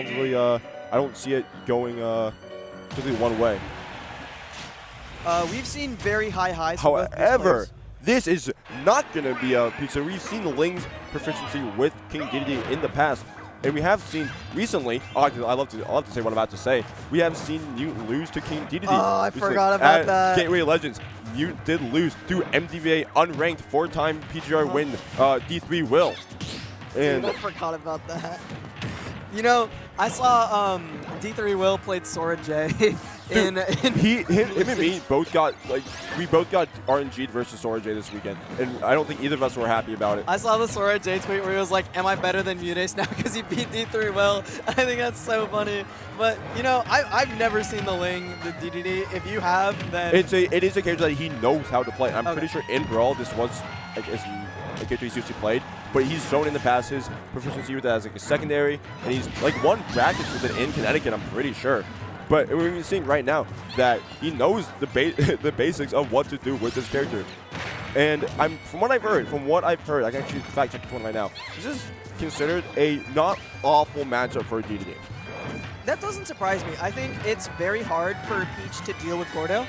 sounds really, I don't see it going particularly one way. We've seen very high highs. However, this is not going to be a Peach. So we've seen Ling's proficiency with King Dedede in the past. And we have seen recently, I love to say what I'm about to say. We have seen Mute lose to King Dedede. Oh, I forgot about that. Gateway Legends, Mute did lose to MDVA unranked 4-time PGR win D3 Will. And I forgot about that. You know, I saw D3 Will played Sora J. Him and me both got we both got RNG'd versus Sora J this weekend, and I don't think either of us were happy about it. I saw the Sora J tweet where he was like, "Am I better than MuteAce now because he beat D3 Will?" I think that's so funny. But you know, I've never seen the Ling, the DDD. If you have, then it is a character that he knows how to play. I'm pretty sure in Brawl this was a character he's usually played, but he's shown in the past his proficiency with that as like a secondary, and he's like won brackets with it in Connecticut. I'm pretty sure. But we're seeing right now that he knows the the basics of what to do with this character. And from what I've heard, I can actually fact check this one right now. This is considered a not awful matchup for DDD. That doesn't surprise me. I think it's very hard for Peach to deal with Gordo.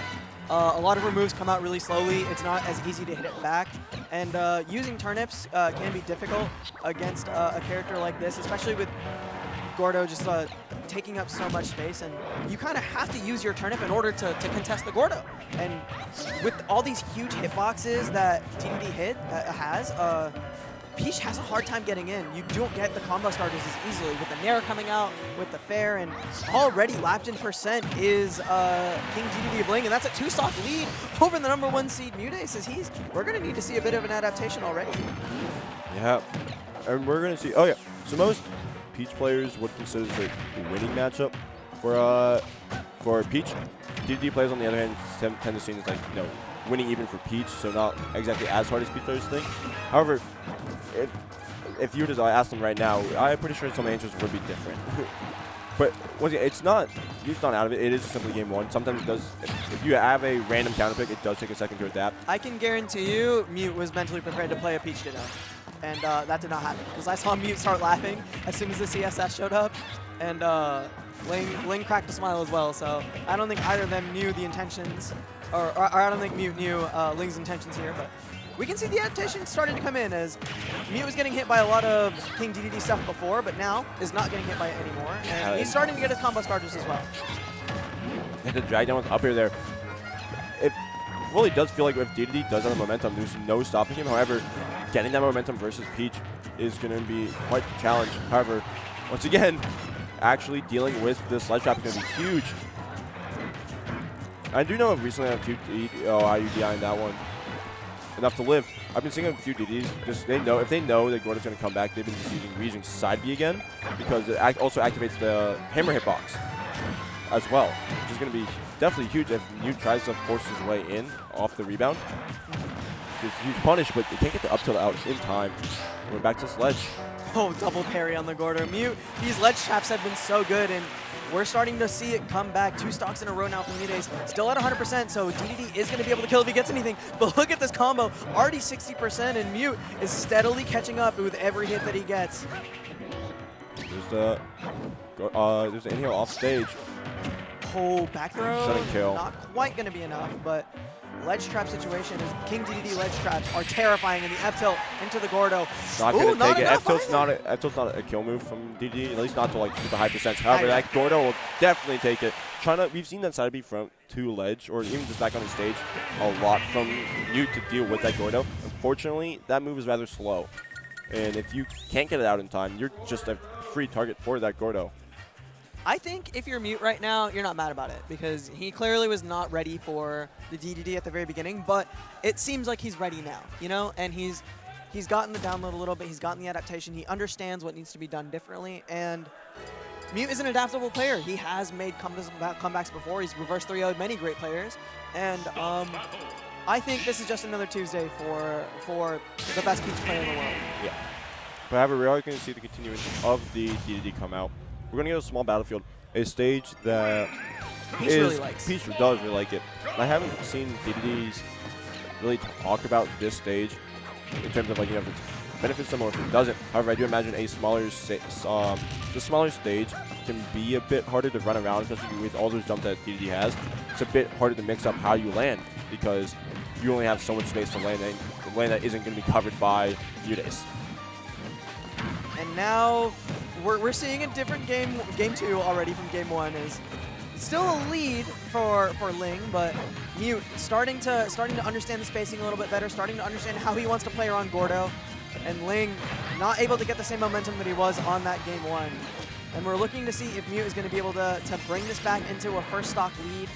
A lot of her moves come out really slowly. It's not as easy to hit it back. And using turnips can be difficult against a character like this, especially with Gordo just taking up so much space, and you kind of have to use your turnip in order to contest the Gordo. And with all these huge hitboxes that DDD has, Peach has a hard time getting in. You don't get the combo starters as easily with the Nair coming out, with the Fair, and already lapped in percent is King Dedede of Ling, and that's a 2-stock lead over the #1 seed MuteAce. We're going to need to see a bit of an adaptation already. Yeah, and we're going to see. Oh yeah, so most Peach players would consider this a winning matchup for Peach. DDD players, on the other hand, tend to see it as like, winning even for Peach, so not exactly as hard as Peach players think. However, if you were to ask them right now, I'm pretty sure some answers would be different. But once again, it's not out of it. It is simply game one. Sometimes it does. If you have a random counter pick, it does take a second to adapt. I can guarantee you, Mute was mentally prepared to play a Peach Ditto. And that did not happen, because I saw Mute start laughing as soon as the CSS showed up, and Ling cracked a smile as well. So I don't think either of them knew the intentions, or I don't think Mute knew Ling's intentions here. But we can see the adaptation starting to come in, as Mute was getting hit by a lot of King Dedede stuff before, but now is not getting hit by it anymore, and he's starting to get his combo starters as well. And the drag down was up here there. It really does feel like if Dedede does have the momentum, there's no stopping him. However, getting that momentum versus Peach is going to be quite the challenge. However, once again, actually dealing with this ledge trap is going to be huge. I do know recently I have a few IUDI in that one. Enough to live. I've been seeing a few DDs. Just if they know that Gordo's going to come back, they've been just using side B again, because it also activates the hammer hitbox as well, which is going to be definitely huge if Mute tries to force his way in off the rebound. It's a huge punish, but they can't get the up tilt out in time. We're back to Sledge. Oh, double parry on the Gordo. Mute, these ledge traps have been so good, and we're starting to see it come back. 2 stocks in a row now from MuteAce. Still at 100%, so DDD is going to be able to kill if he gets anything. But look at this combo. Already 60%, and Mute is steadily catching up with every hit that he gets. There's the inhale off stage. Oh, back throw. Shutting kill. Not quite going to be enough, but ledge trap situation is King Dedede ledge traps are terrifying, and the F tilt into the Gordo. Not going to take it. F tilt's not a kill move from Dedede, at least not to like super high percent. However, that Gordo will definitely take it. We've seen that side B front to ledge, or even just back on the stage, a lot from Mute to deal with that Gordo. Unfortunately, that move is rather slow, and if you can't get it out in time, you're just a free target for that Gordo. I think if you're Mute right now, you're not mad about it, because he clearly was not ready for the DDD at the very beginning, but it seems like he's ready now, and he's gotten the download a little bit, he's gotten the adaptation, he understands what needs to be done differently, and Mute is an adaptable player. He has made comebacks before, he's reverse 3-0'd many great players, and I think this is just another Tuesday for the best Peach player in the world. Yeah. But however, we're always going to see the continuance of the DDD come out. We're going to get a small battlefield, a stage that Peach really likes. Peach does really like it. I haven't seen DDDs really talk about this stage in terms of like, if it's benefits them or if it doesn't. However, I do imagine a smaller the smaller stage can be a bit harder to run around, especially with all those jumps that DDD has. It's a bit harder to mix up how you land because you only have so much space to land, and the land that isn't going to be covered by MuteAce. And now we're seeing a different game 2 already from game 1. Is still a lead for Ling, but Mute starting to understand the spacing a little bit better, starting to understand how he wants to play around Gordo, and Ling not able to get the same momentum that he was on that game 1. And we're looking to see if Mute is going to be able to bring this back into a first stock lead,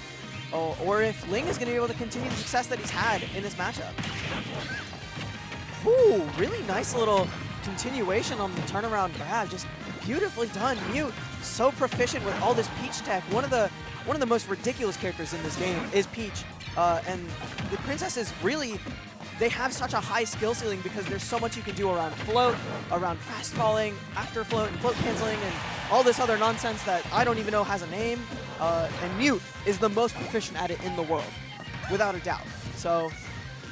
or if Ling is going to be able to continue the success that he's had in this matchup. Ooh, really nice little continuation on the turnaround grab. Just beautifully done. Mute, so proficient with all this Peach tech. One of the most ridiculous characters in this game is Peach. And the princesses really, they have such a high skill ceiling because there's so much you can do around float, around fast falling, after float, and float canceling, and all this other nonsense that I don't even know has a name. And Mute is the most proficient at it in the world, without a doubt. So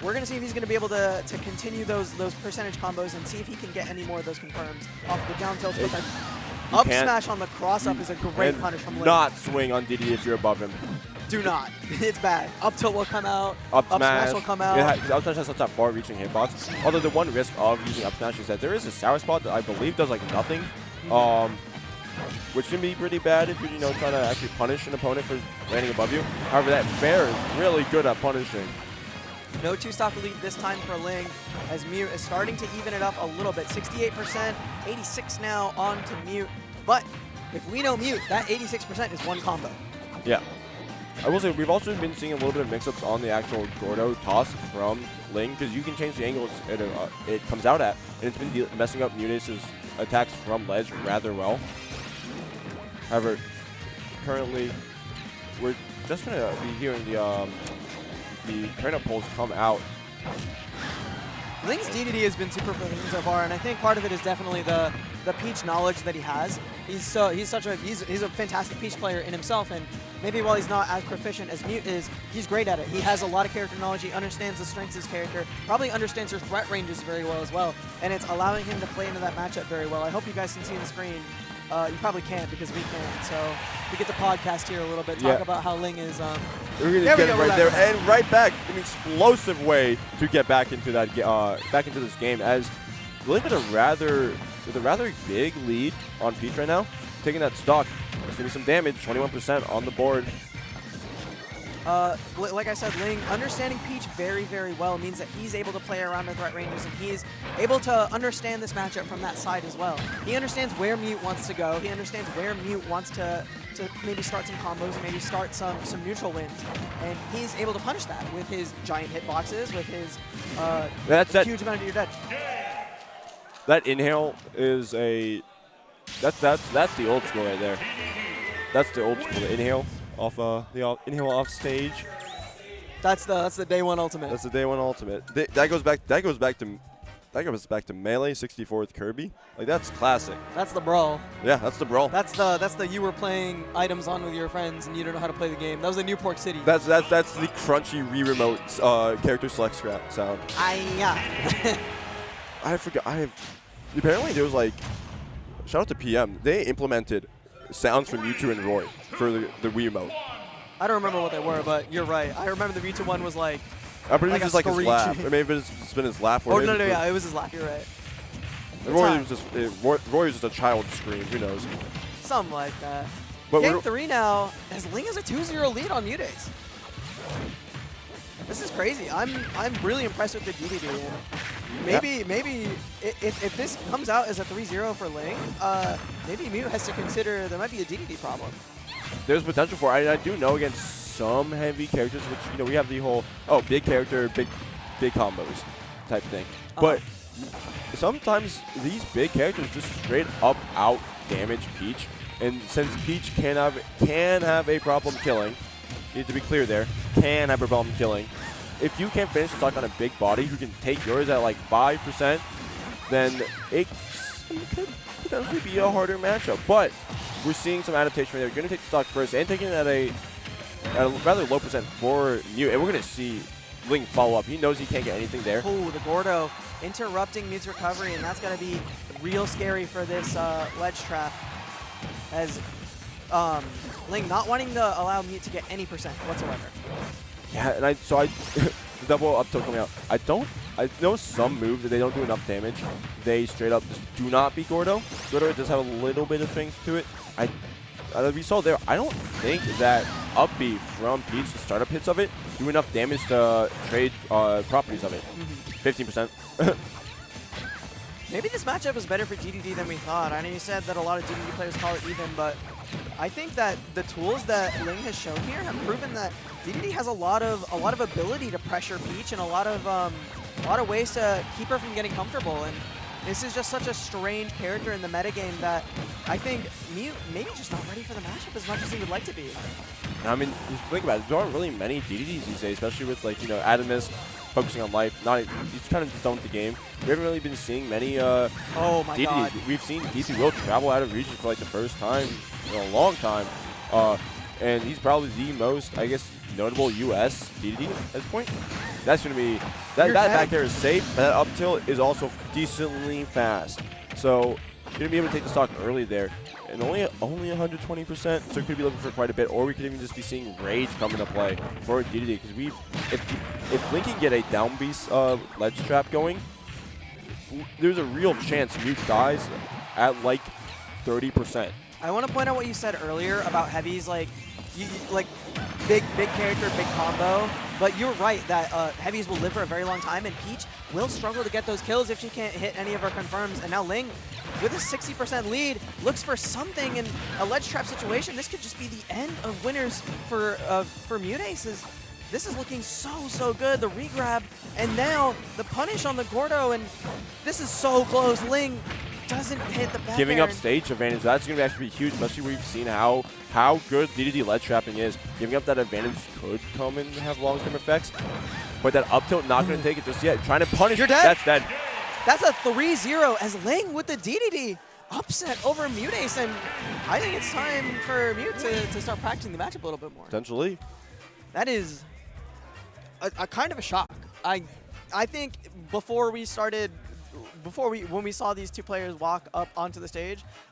we're going to see if he's going to be able to continue those percentage combos and see if he can get any more of those confirms off the down tilt. But the up smash on the cross up is a great punish from Ling. Not swing on DD if you're above him. Do not. It's bad. Up tilt will come out. Up smash will come out. Up smash has such a far-reaching hitbox. Although the one risk of using up smash is that there is a sour spot that I believe does like nothing, which can be pretty bad if you're trying to actually punish an opponent for landing above you. However, that fair is really good at punishing. No two-stock lead this time for Ling, as Mute is starting to even it up a little bit. 68%, 86 now on to Mute. But if we know Mute, that 86% is one combo. Yeah. I will say, we've also been seeing a little bit of mix-ups on the actual Gordo toss from Ling, because you can change the angle it comes out at, and it's been messing up MuteAce's attacks from ledge rather well. However, currently, we're just going to be hearing the turn-up pulls come out. Ling's DDD has been super proficient so far, and I think part of it is definitely the Peach knowledge that he has. He's a fantastic Peach player in himself, and maybe while he's not as proficient as Mute is, he's great at it. He has a lot of character knowledge. He understands the strengths of his character, probably understands her threat ranges very well as well, and it's allowing him to play into that matchup very well. I hope you guys can see the screen. You probably can't because we can't. So we get the podcast here a little bit, talk about how Ling is. We're gonna get it right there and right back, an explosive way to get back into that back into this game. As Ling with a rather big lead on Peach right now, taking that stock. There's gonna be some damage, 21% on the board. Like I said, Ling understanding Peach very, very well means that he's able to play around the threat ranges, and he's able to understand this matchup from that side as well. He understands where Mute wants to go. He understands where Mute wants to maybe start some combos and maybe start some neutral wins. And he's able to punish that with his giant hitboxes, with his huge amount of your dead. That inhale is that's the old school right there. That's the old school, the inhale off the inhale off stage. That's the day one ultimate. That's the day one ultimate. That goes back to Melee 64 with Kirby. Like, that's classic. That's the brawl. Yeah, that's the brawl. That's the you were playing items on with your friends and you don't know how to play the game. That was the New Pork City. That's the crunchy remote character select scrap sound. Yeah. I forgot. Apparently there was like, shout out to PM. They implemented sounds from Mewtwo and Roy for the Wii remote. I don't remember what they were, but you're right. I remember the Mewtwo one was like. I believe it's just like his laugh, or maybe it's been his laugh. Or no, it was his laugh. You're right. Roy was just a child scream. Who knows? Something like that. But Game 3 now, as Ling has a 2-0 lead on MuteAce. This is crazy. I'm really impressed with the DDD. Maybe if this comes out as a 3-0 for Ling, maybe Mute has to consider there might be a DDD problem. There's potential for it. I do know against some heavy characters, which we have the whole big character, big combos type thing. But sometimes these big characters just straight up out damage Peach, and since Peach can have a problem killing, you need to be clear there, can have a problem killing. If you can't finish the stock on a big body who can take yours at like 5%, then it could potentially be a harder matchup. But we're seeing some adaptation right there. You're going to take the stock first and taking it at a rather low percent for Mute. And we're going to see Ling follow up. He knows he can't get anything there. Oh, the Gordo interrupting Mute's recovery, and that's going to be real scary for this ledge trap. As Ling not wanting to allow Mute to get any percent whatsoever. Yeah, and the double up tilt coming out. I know some moves that they don't do enough damage. They straight up just do not beat Gordo. Gordo does have a little bit of strength to it. We saw there, I don't think that up B from Peach, the startup hits of it, do enough damage to trade properties of it. 15%. Maybe this matchup is better for DDD than we thought. I know you said that a lot of DDD players call it even, but I think that the tools that Ling has shown here have proven that DDD has a lot of ability to pressure Peach and a lot of ways to keep her from getting comfortable. And this is just such a strange character in the metagame that I think Mute maybe just not ready for the matchup as much as he would like to be. I mean, just think about it. There aren't really many DDDs these days, especially with, like, you know, Adamus focusing on life. He's kind of just done with the game. We haven't really been seeing many DDDs. God. We've seen DC Will travel out of region for like the first time in a long time. And he's probably the most, I guess, notable US DDD at this point. That's going to be, that back there is safe, but that up tilt is also decently fast. So you're going to be able to take the stock early there. And only 120%, so we could be looking for quite a bit, or we could even just be seeing Rage come into play for DDD. Because if Ling can get a down beast ledge trap going, there's a real chance Mute dies at like 30%. I want to point out what you said earlier about Heavy's like big character, big combo. But you're right that Heavies will live for a very long time, and Peach will struggle to get those kills if she can't hit any of her confirms. And now Ling, with a 60% lead, looks for something in a ledge trap situation. This could just be the end of winners for MuteAce. This is looking so good. The regrab, and now the punish on the Gordo, and this is so close. Ling doesn't hit the back Giving air. up stage advantage, that's going to actually be huge, especially we've seen how good DDD ledge trapping is. Giving up that advantage could come and have long-term effects, but that up tilt not going to take it just yet. Trying to punish, You're dead. That's dead. That's a 3-0 as Ling with the DDD upset over MuteAce, and I think it's time for Mute to start practicing the matchup a little bit more. Potentially. That is a kind of a shock. I think when we saw these two players walk up onto the stage,